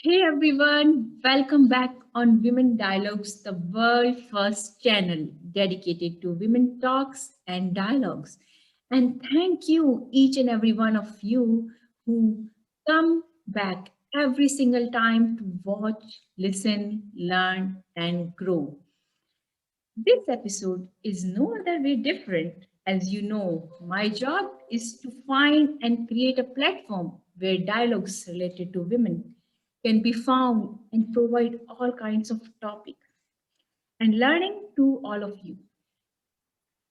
Hey everyone, welcome back on Women Dialogues, the world first channel dedicated to women talks and dialogues. And thank you, each and every one of you who come back every single time to watch, listen, learn, and grow. This episode is no other way different. As you know, my job is to find and create a platform where dialogues related to women can be found and provide all kinds of topics and learning to all of you.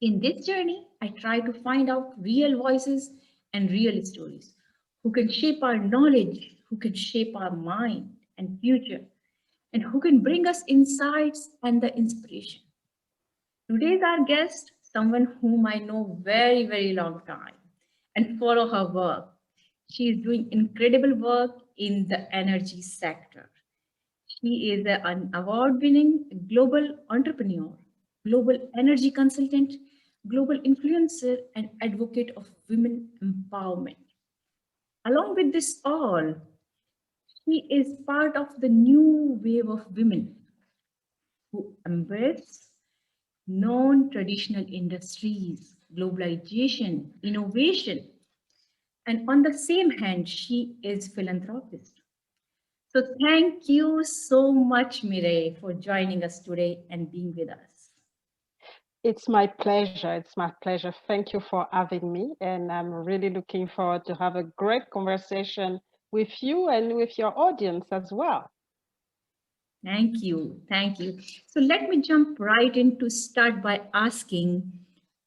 In this journey, I try to find out real voices and real stories who can shape our knowledge, who can shape our mind and future, and who can bring us insights and the inspiration. Today's our guest, someone whom I know very, very long time and follow her work. She is doing incredible work in the energy sector. She is an award-winning global entrepreneur, global energy consultant, global influencer, and advocate of women empowerment. Along with this all, she is part of the new wave of women who embrace non-traditional industries, globalization, innovation, and on the same hand, she is philanthropist. So thank you so much, Mireille, for joining us today and being with us. It's my pleasure. It's my pleasure. Thank you for having me. And I'm really looking forward to have a great conversation with you and with your audience as well. Thank you. Thank you. So let me jump right in to start by asking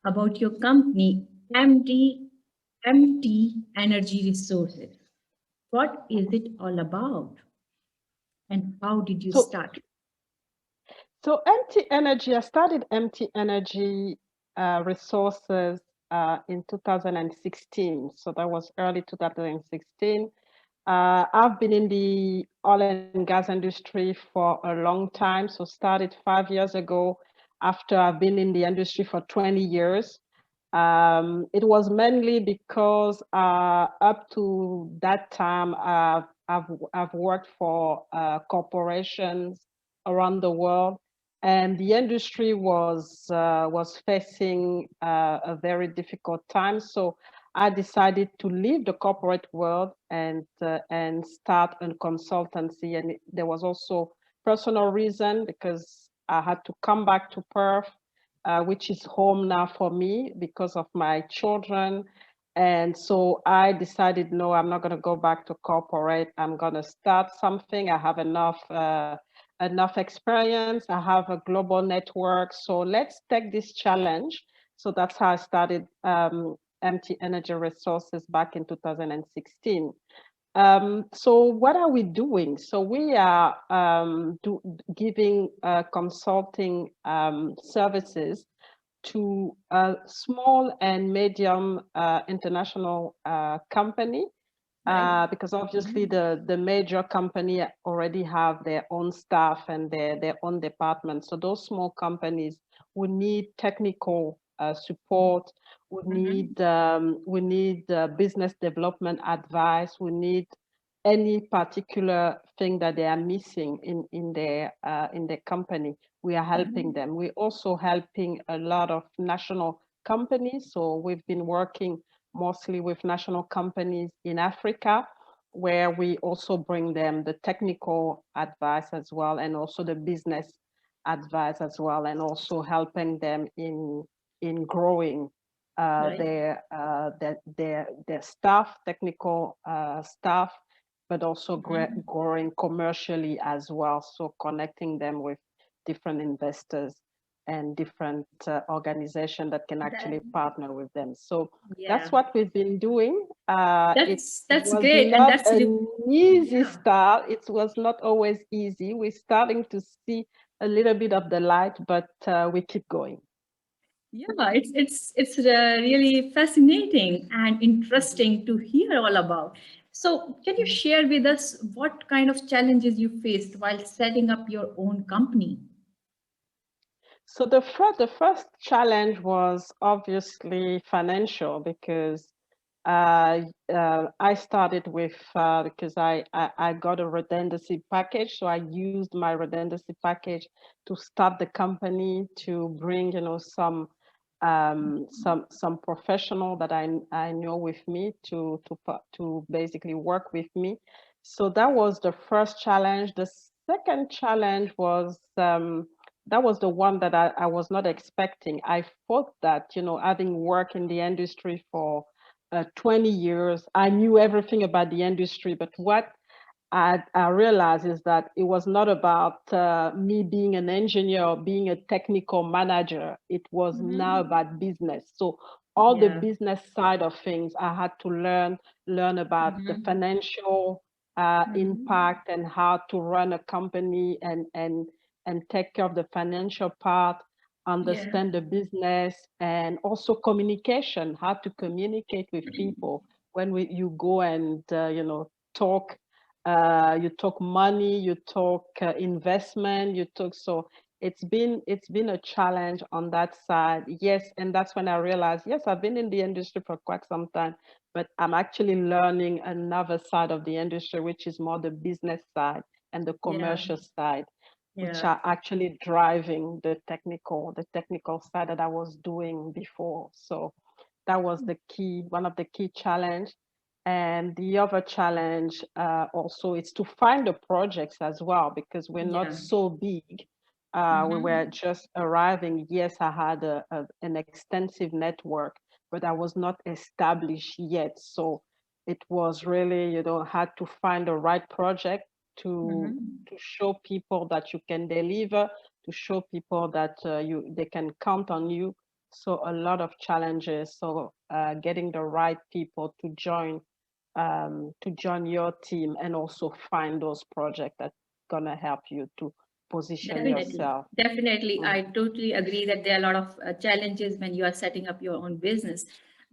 about your company, MT Energy Resources. What is it all about and how did you So, start? so Empty Energy, I started Empty Energy Resources in 2016. So that was early 2016. I've been in the oil and gas industry for a long time. So started 5 years ago after I've been in the industry for 20 years. It was mainly because up to that time, I've worked for corporations around the world, and the industry was facing a very difficult time. So I decided to leave the corporate world and start a consultancy. And there was also personal reason because I had to come back to Perth, which is home now for me because of my children. And so I decided, no, I'm not going to go back to corporate. I'm going to start something. I have enough experience. I have a global network. So let's take this challenge. So that's how I started Empty Energy Resources back in 2016. So what are we doing? So we are giving consulting services to small and medium international company, Right? because obviously the major company already have their own staff and their own department. So those small companies will need technical support, Mhm. we need business development advice, we need any particular thing that they are missing in their company. We are helping Mhm. them. We're also helping a lot of national companies. So we've been working mostly with national companies in Africa, where we also bring them the technical advice as well, and also the business advice as well, and also helping them in growing Right. their staff, technical staff, but also Mhm. growing commercially as well. So connecting them with different investors and different organizations that can That actually partner with them. So yeah. that's what we've been doing. It That's was great, and not that's an easy yeah. start. It was not always easy. We're starting to see a little bit of the light, but we keep going. Yeah, it's really fascinating and Mhm. interesting to hear all about. So, can you share with us what kind of challenges you faced while setting up your own company? So the first challenge was obviously financial because I started with because I got a redundancy package, so I used my redundancy package to start the company, to bring some professional that I know with me to basically work with me. So that was the first challenge. The second challenge was that was the one that I was not expecting. I thought that, having worked in the industry for 20 years, I knew everything about the industry. But what I realized is that it was not about me being an engineer or being a technical manager. It was now Mm-hmm. about business. So all the Yeah. business side of things, I had to learn about the Mm-hmm. financial Mm-hmm. impact and how to run a company and take care of the financial part, Yeah. understand the business, and also communication, how to communicate with people when you go and talk you talk money, you talk investment, you talk. So it's been a challenge on that side. Yes, and that's when I realized, yes, I've been in the industry for quite some time, but I'm actually learning another side of the industry, which is more the business side and the Yeah. commercial side, which Yeah. are actually driving the technical side that I was doing before. So that was one of the key challenge. And the other challenge also is to find the projects as well, because we're not Yeah. so big. We Mm-hmm. were just arriving. Yes, I had an extensive network, but I was not established yet. So it was really, had to find the right project to Mm-hmm. to show people that you can deliver, to show people that they can count on you. So a lot of challenges. So getting the right people to join your team, and also find those projects that gonna help you to position Definitely. yourself. Definitely. I Mhm, totally agree that there are a lot of challenges when you are setting up your own business.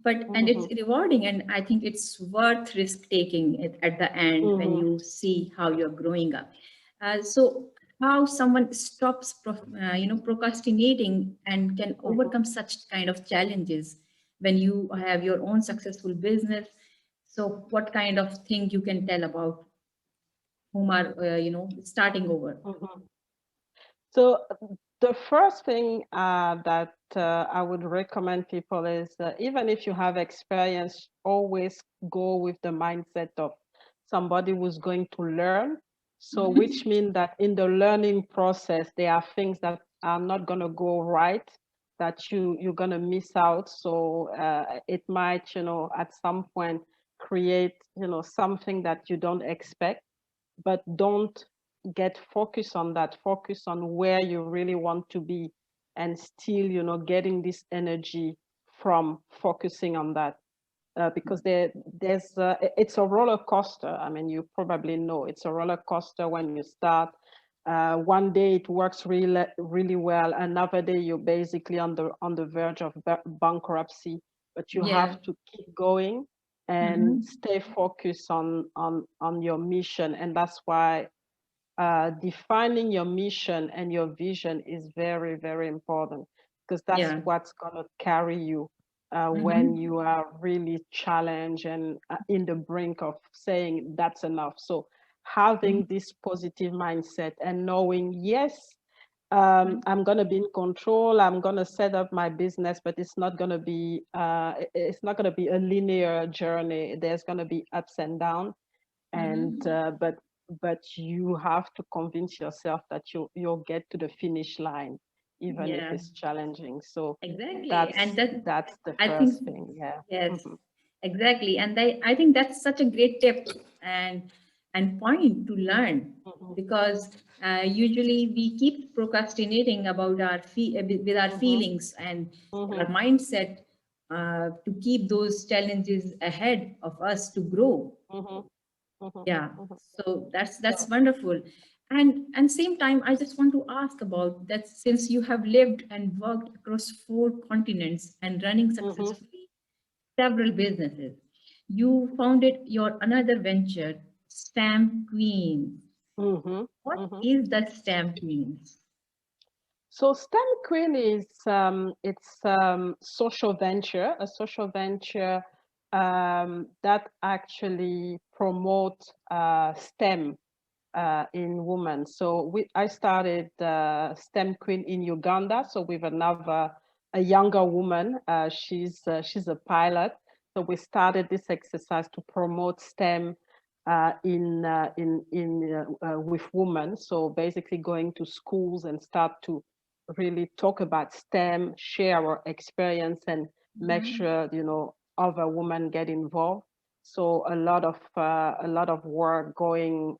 And it's mhm, rewarding, and I think it's worth risk taking at the end when mhm, you see how you're growing up. So, how someone stops, procrastinating and can mhm, overcome such kind of challenges when you have your own successful business. So, what kind of thing you can tell about whom are starting over? mhm. So the first thing that I would recommend people is, even if you have experience, always go with the mindset of somebody who's going to learn. So which means that in the learning process, there are things that are not going to go right, that you're going to miss out. So it might, at some point create, something that you don't expect, but don't get focused on that. Focus on where you really want to be, and still, getting this energy from focusing on that. Because it's a roller coaster. I mean, you probably know it's a roller coaster when you start. One day it works really, really well. Another day you're basically on the verge of bankruptcy. But you Yeah. have to keep going and Mm-hmm. stay focused on your mission. And that's why defining your mission and your vision is very, very important, because that's Yeah. what's going to carry you when Mm-hmm. you are really challenged and in the brink of saying that's enough. So having this positive mindset and knowing, yes, I'm going to be in control. I'm going to set up my business, but it's not going to be a linear journey. There's going to be ups and downs. And Mm-hmm. but you have to convince yourself that you'll get to the finish line, even if Yeah, it's challenging. So exactly. And that's that, that's the I think, first thing. Yeah. yes, Mhm, exactly. And I think that's such a great tip and point to learn, mhm, because usually we keep procrastinating about with our mhm, feelings and our mhm, mindset to keep those challenges ahead of us to grow. mhm, mhm, Yeah, mhm. so that's So wonderful. And same time, I just want to ask about that, since you have lived and worked across 4 continents and running mhm, successfully several businesses, you founded your another venture, Stamp Queen. mhm, What mhm. is the Stamp Queens? So STEM Queen is it's a social venture that actually promote STEM in women. So I started STEM Queen in Uganda. So with a younger woman, she's a pilot. So we started this exercise to promote STEM with women. So basically going to schools and start to really talk about STEM, share our experience, and make Mm-hmm. sure other women get involved. So a lot of work going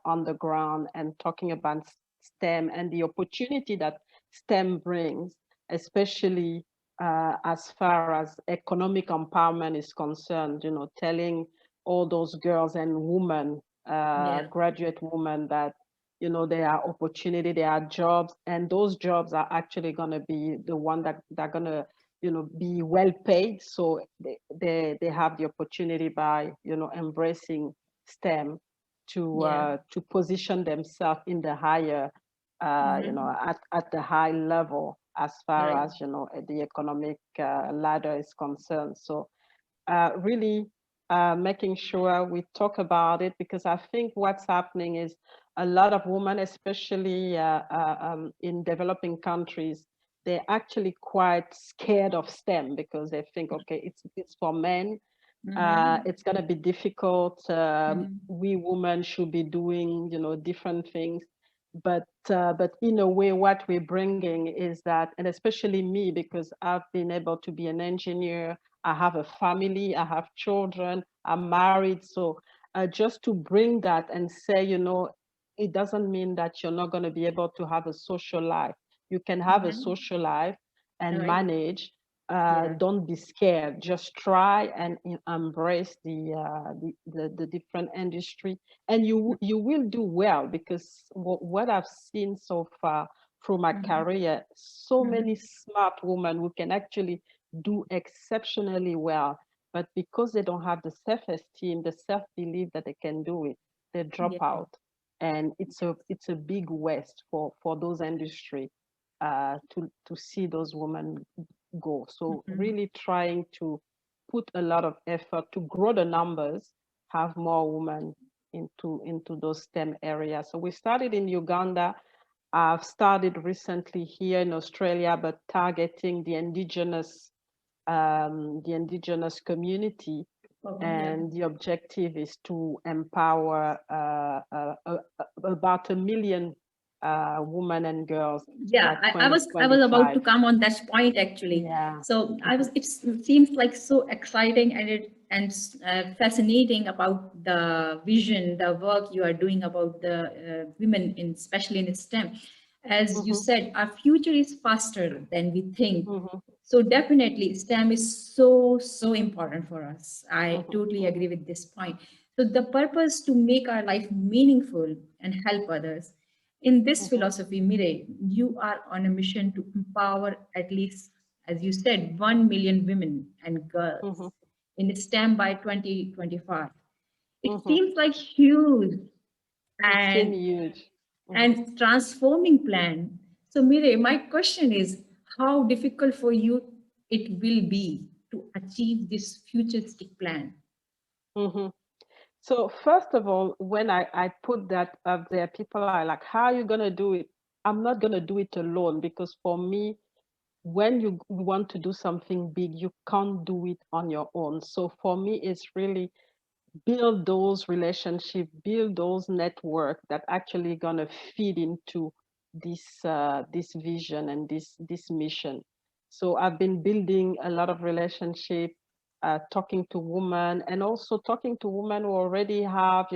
on the ground and talking about STEM and the opportunity that STEM brings, especially as far as economic empowerment is concerned. Telling all those girls and women, Yeah. graduate women, that there are opportunity, there are jobs, and those jobs are actually going to be the one that are going to be well paid. So they have the opportunity by embracing STEM Yeah. to position themselves in the higher Mm-hmm. at the high level as far Right. as the economic ladder is concerned. So really making sure we talk about it, because I think what's happening is a lot of women, especially in developing countries, they're actually quite scared of STEM because they think, okay, it's for men. Mm-hmm. It's going to be difficult. Mm-hmm. We women should be doing, different things. But in a way, what we're bringing is that, and especially me, because I've been able to be an engineer, I have a family, I have children, I'm married. So just to bring that and say, it doesn't mean that you're not going to be able to have a social life. You can have a Mm-hmm. social life and Right. manage. Yeah. Don't be scared. Just try and embrace the different industry, and you will do well, because what I've seen so far through my Mm-hmm. career, so Mm-hmm. many smart women who can actually do exceptionally well, but because they don't have the self-esteem, the self-belief that they can do it, they drop Yeah. out, and it's a big waste for those industry to see those women go. So Mm-hmm. really trying to put a lot of effort to grow the numbers, have more women into those STEM areas. So we started in Uganda. I've started recently here in Australia, but targeting the indigenous community. Oh, yeah. And the objective is to empower about 1 million women and girls by Yeah, I was about 2025. to come on that point actually. Yeah. So I Mhm, was. It seems like so exciting and fascinating about the vision, the work you are doing about the women in, especially in STEM. As you mhm, said, our future is faster than we think. mhm, So definitely, STEM is so important for us. I mhm, totally mhm, agree with this point. So the purpose to make our life meaningful and help others. In this mhm, philosophy, Mireille, you are on a mission to empower at least, as you said, 1 million women and mhm, girls in STEM by 2025. It mhm. seems like huge It seems and huge. Mhm. and transforming plan. So, Mireille, my question is, how difficult for you it will be to achieve this futuristic plan? Mhm. So first of all, when I put that up there, people are like, how are you gonna do it? I'm not gonna do it alone, because for me, when you want to do something big, you can't do it on your own. So for me, it's really build those relationships, build those network that actually gonna feed into this vision and this mission. So I've been building a lot of relationship, talking to women, and also talking to women who already have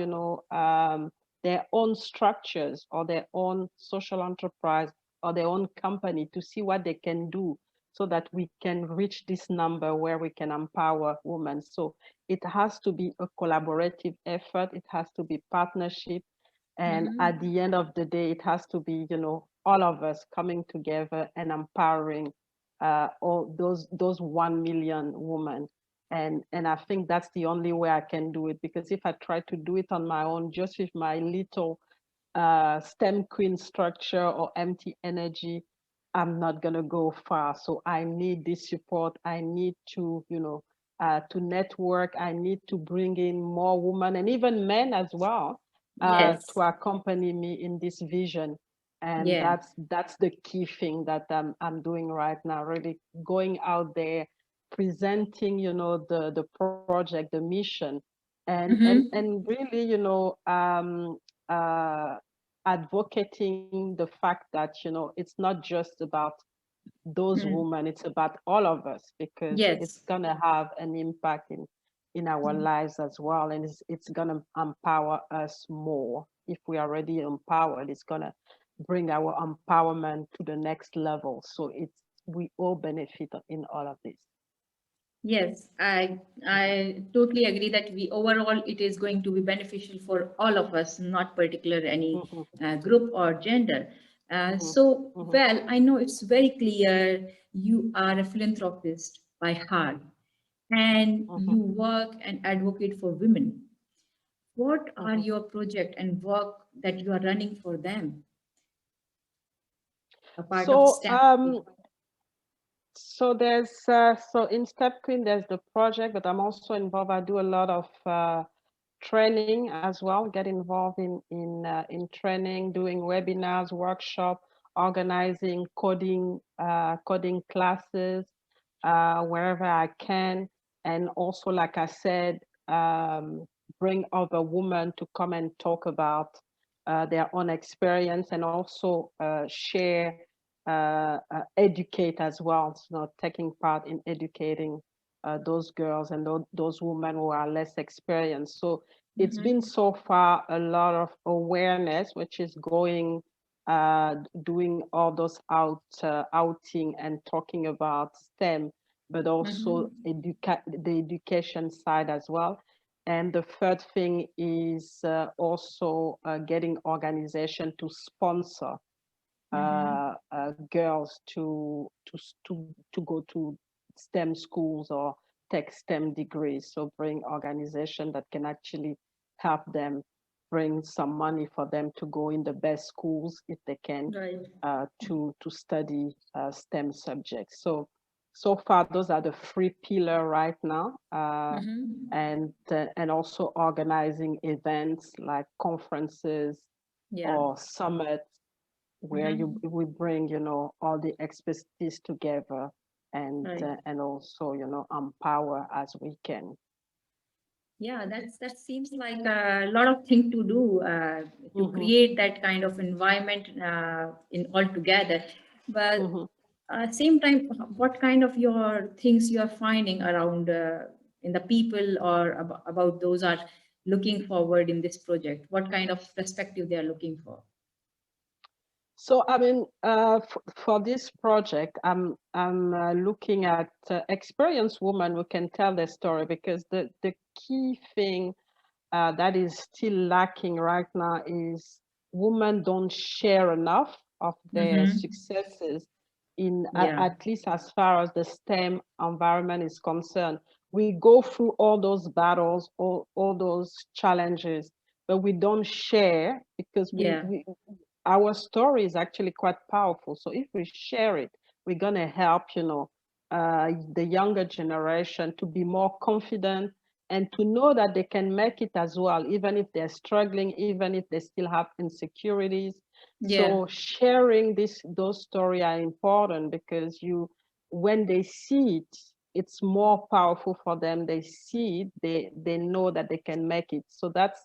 their own structures or their own social enterprise or their own company, to see what they can do so that we can reach this number where we can empower women. So it has to be a collaborative effort. It has to be partnership. And at Mhm. the end of the day, it has to be, all of us coming together and empowering all those 1 million women. And I think that's the only way I can do it. Because if I try to do it on my own, just with my little STEM queen structure or empty energy, I'm not gonna go far. So I need this support. I need to, to network. I need to bring in more women and even men as well to Yes. accompany me in this vision. And Yeah. that's the key thing that I'm doing right now, really going out there, presenting, the project, the mission, and Mm-hmm. really, uh, advocating the fact that, it's not just about those Mm. women, it's about all of us, because it's Yes. gonna have an impact in our lives as well, and it's gonna empower us more. If we are already empowered, it's gonna bring our empowerment to the next level. So it's we all benefit in all of this. Yes, I Mhm, I totally agree that we overall it is going to be beneficial for all of us, not particular any mhm, group or gender. mhm, So, mhm, well, I know it's very clear you are a philanthropist by heart and mhm. you work and advocate for women. What are Mhm. your project and work that you are running for them, a part of So STEM? so in Step Queen there's the project, but I'm also involved. I do a lot of training as well. Get involved in training, doing webinars, workshop, organizing coding classes wherever I can, and also, like I said, um, bring other women to come and talk about their own experience, and also share, educate as well. So, taking part in educating those girls and those women who are less experienced. So it's been Mm-hmm. so far a lot of awareness, which is going, doing all those outing and talking about STEM, but also Mm-hmm. the education side as well. And the third thing is also getting organization to sponsor Mm-hmm. girls to go to STEM schools or take STEM degrees. So bring organization that can actually help them, bring some money for them to go in the best schools if they can, Right. to study STEM subjects. So far, those are the three pillar right now, Mm-hmm. and also organizing events like conferences Yeah. or summits where you Mm-hmm. we bring, all the expertise together, Right. and also, empower as we can. Yeah, that seems like a lot of thing to do to Hmm. create that kind of environment in altogether. But Hmm. same time, what kind of your things you are finding around in the people or about those are looking forward in this project? What kind of perspective they are looking for? So I mean, for this project, I'm looking at experienced women who can tell their story, because the key thing that is still lacking right now is women don't share enough of their Mm-hmm. successes, in Yeah. at least as far as the STEM environment is concerned. We go through all those battles, all those challenges, but we don't share, because Yeah. our story is actually quite powerful. So if we share it, we're gonna help, the younger generation to be more confident and to know that they can make it as well, even if they're struggling, even if they still have insecurities. Yeah. So sharing those stories are important, because when they see it, it's more powerful for them. They see it, they know that they can make it. So that's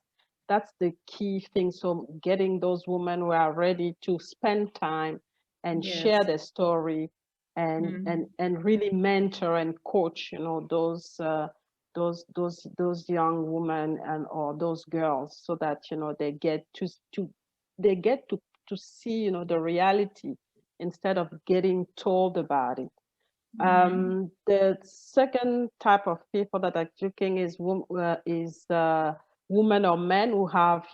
the key thing. So getting those women who are ready to spend time and share Yes. their story, Mm. and really mentor and coach, those young women and or those girls, so that, they get to see, the reality, instead of getting told about it. Mm-hmm. The second type of people that are looking is women or men who have,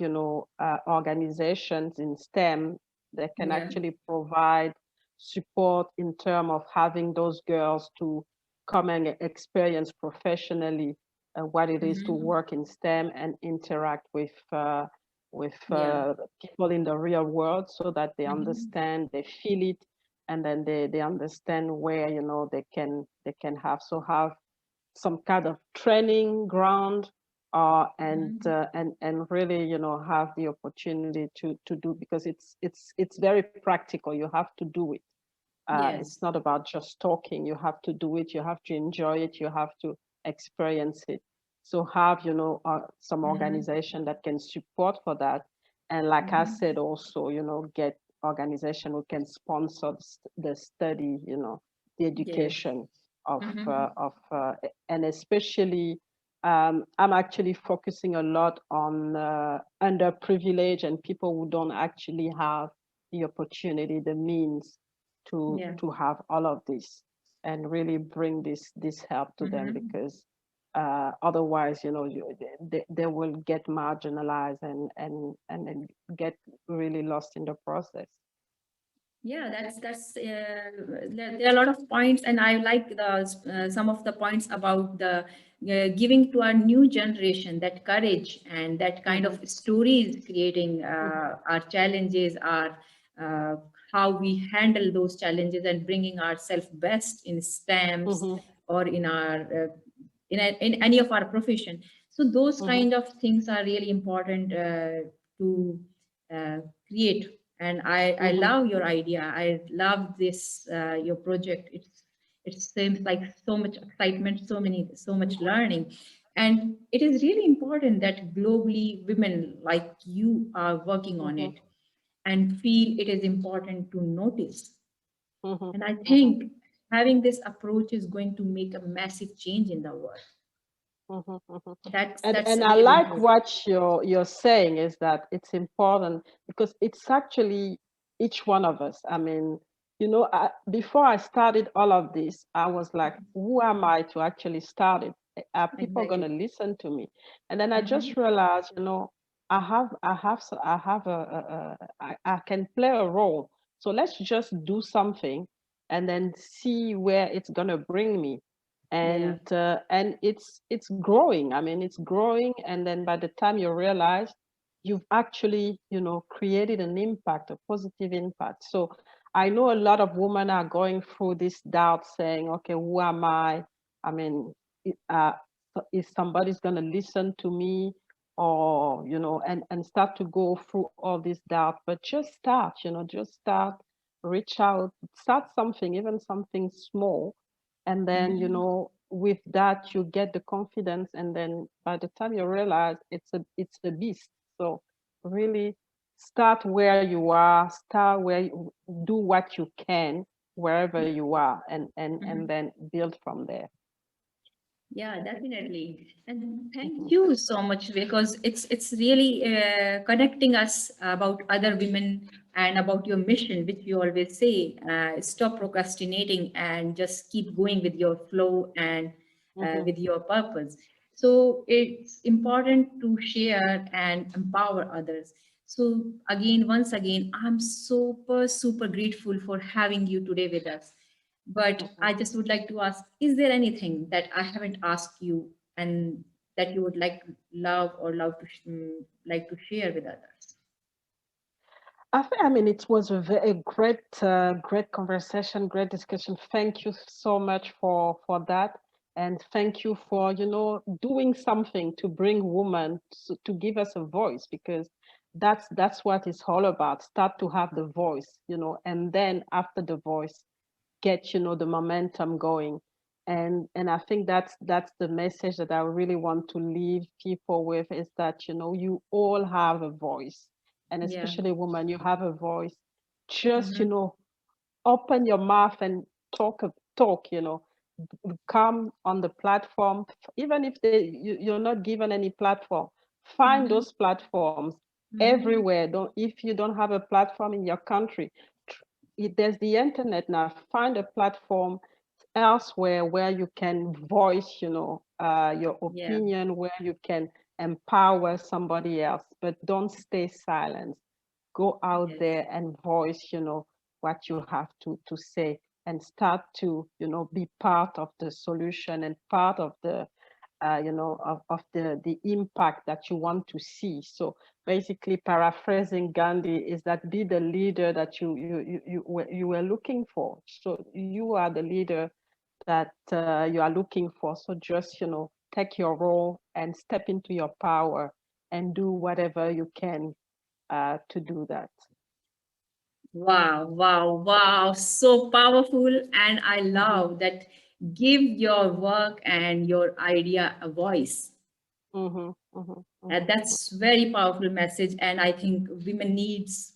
organizations in STEM that can Yeah. actually provide support in terms of having those girls to come and experience professionally what it is to Mm-hmm. work in STEM and interact with Yeah. people in the real world, so that they Mm-hmm. understand, they feel it, and then they understand where, they can have some kind of training ground, Mhm. and really, have the opportunity to do, because it's very practical. You have to do it. It's Yes. not about just talking. You have to do it. You have to enjoy it. You have to experience it. So have, some Mhm. organization that can support for that. And like I Mhm. said, also, get organization who can sponsor the study, the Yes. education of, Mhm. and especially, I'm actually focusing a lot on underprivileged and people who don't actually have the opportunity, the means Yeah. to have all of this, and really bring this help to them, Mhm. because otherwise, they will get marginalized, and get really lost in the process. Yeah, that's there are a lot of points, and I like the some of the points about the giving to our new generation that courage and that kind of Hmm. stories, creating Hmm. our challenges, our uh, how we handle those challenges and bringing ourselves best in stamps Hmm. or in our in any of our profession. So those Hmm. kind of things are really important to uh, create. And I Hmm. love your idea. I love this your project. It seems like so much excitement, so much learning, and it is really important that globally women like you are working on Hmm. it and feel it is important to notice. Hmm. And I Hmm. think having this approach is going to make a massive change in the world. Hmm. Hmm. That's And I really like important. what you're saying, is that it's important, because it's actually each one of us. I mean, before I started all of this, I was like, who am I to actually start it? Are people going Exactly. to listen to me? And then I Hmm. just realized, I can play a role. So let's just do something, and then see where it's going to bring me. Yeah. And it's growing. I mean, it's growing, and then by the time you realize, you've actually, created an impact, a positive impact. So I know a lot of women are going through this doubt, saying, okay, who am I mean, is somebody's going to listen to me, or, and start to go through all this doubt. But just start, just start, reach out, start something, even something small. And then, Hmm. with that, you get the confidence, and then by the time you realize, it's a beast. So really, start where you are, start where do what you can wherever you are, and Hmm. then build from there. Yeah, definitely. And thank Hmm. you so much, because it's really connecting us about other women and about your mission, which you always say, stop procrastinating and just keep going with your flow and Hmm. with your purpose. So it's important to share and empower others. So again, once again, I'm super grateful for having you today with us. But Hmm. I just would like to ask, is there anything that I haven't asked you and that you would like to love to like to share with others? I mean, it was a great, great conversation, great discussion. Thank you so much for that, and thank you for, doing something to bring women, to give us a voice, because that's what it's all about. Start to have the voice, and then after the voice, get, the momentum going. And I think that's the message that I really want to leave people with, is that, you all have a voice, and Yeah. especially women, you have a voice. Just, Mm-hmm. open your mouth and talk, come on the platform. Even if you're not given any platform, find Mm-hmm. those platforms Mm-hmm. everywhere. Don't If you don't have a platform in your country, there's the internet now. Find a platform elsewhere where you can voice, your Yeah. opinion, where you can empower somebody else, but don't stay silent. Go out Yes. there and voice, what you have to say, and start to, be part of the solution, and part of the, the impact that you want to see. So basically, paraphrasing Gandhi, is that be the leader that you were looking for. So you are the leader that you are looking for. So just, take your role and step into your power and do whatever you can to do that. Wow, wow, wow. So powerful. And I Mm-hmm. love that give your work and your idea a voice. Mm-hmm. Mm-hmm. Mm-hmm. That's very powerful message, and I think women needs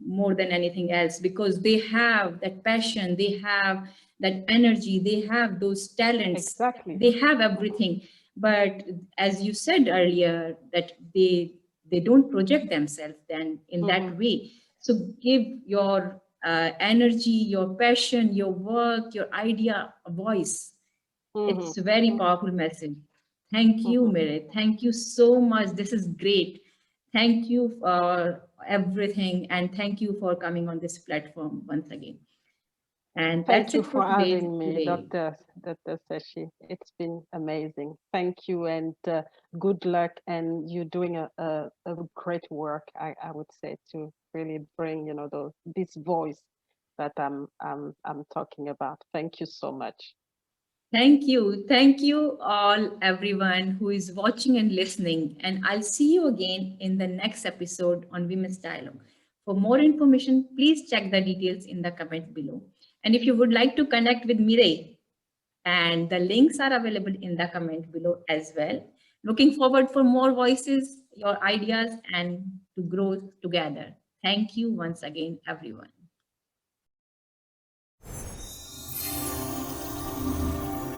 more than anything else, because they have that passion, they have that energy, they have those talents, Exactly. they have Mm-hmm. everything. But as you said earlier, that they don't project themselves then in Mm-hmm. that way. So give your energy, your passion, your work, your idea a voice. Mm-hmm. It's a very Mm-hmm. powerful message. Thank you, Mm-hmm. Mireille. Thank you so much. This is great. Thank you for everything, and thank you for coming on this platform once again. And that's Thank you it for for today. having me, Today. Dr. Seshi. It's been amazing. Thank you, and good luck. And you're doing a great work, I would say, to really bring, this voice that I'm talking about. Thank you so much. Thank you. Thank you all, everyone who is watching and listening. And I'll see you again in the next episode on Women's Dialogue. For more information, please check the details in the comment below. And if you would like to connect with Mireille, and the links are available in the comment below as well. Looking forward for more voices, your ideas, and to grow together. Thank you once again, everyone.